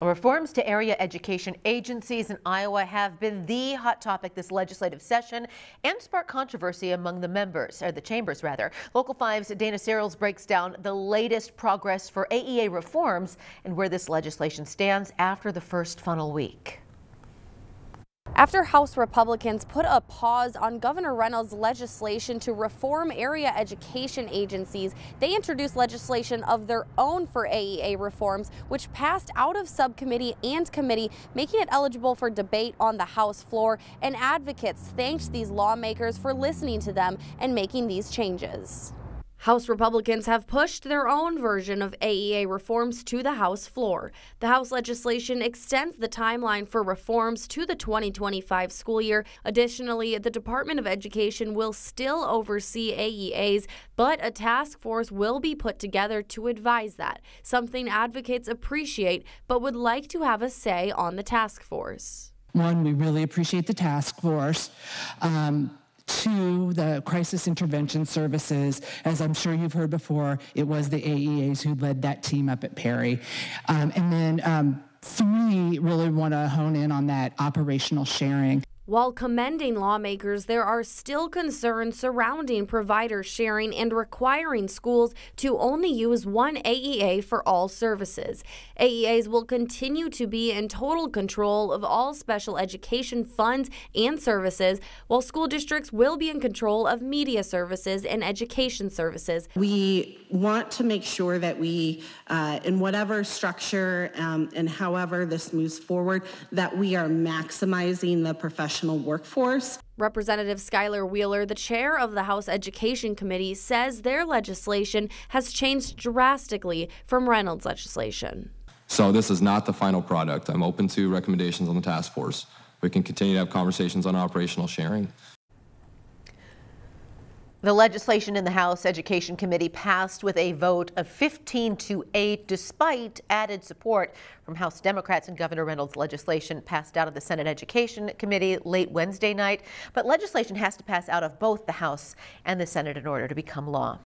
Reforms to area education agencies in Iowa have been the hot topic this legislative session and sparked controversy among the chambers rather. Local 5's Dana Searles breaks down the latest progress for AEA reforms and where this legislation stands after the first funnel week. After House Republicans put a pause on Governor Reynolds' legislation to reform area education agencies, they introduced legislation of their own for AEA reforms, which passed out of subcommittee and committee, making it eligible for debate on the House floor. And advocates thanked these lawmakers for listening to them and making these changes. House Republicans have pushed their own version of AEA reforms to the House floor. The House legislation extends the timeline for reforms to the 2025 school year. Additionally, the Department of Education will still oversee AEAs, but a task force will be put together to advise that, something advocates appreciate but would like to have a say on the task force. One, we really appreciate the task force. Two, the crisis intervention services, as I'm sure you've heard before, it was the AEAs who led that team up at Perry. And then three, really want to hone in on that operational sharing. While commending lawmakers, there are still concerns surrounding provider sharing and requiring schools to only use one AEA for all services. AEAs will continue to be in total control of all special education funds and services, while school districts will be in control of media services and education services. We want to make sure that we, in whatever structure and however this moves forward, that we are maximizing the professional workforce. Representative Skylar Wheeler, the chair of the House Education Committee, says their legislation has changed drastically from Reynolds' legislation. So this is not the final product. I'm open to recommendations on the task force. We can continue to have conversations on operational sharing. The legislation in the House Education Committee passed with a vote of 15-8, despite added support from House Democrats, and Governor Reynolds' legislation passed out of the Senate Education Committee late Wednesday night. But legislation has to pass out of both the House and the Senate in order to become law.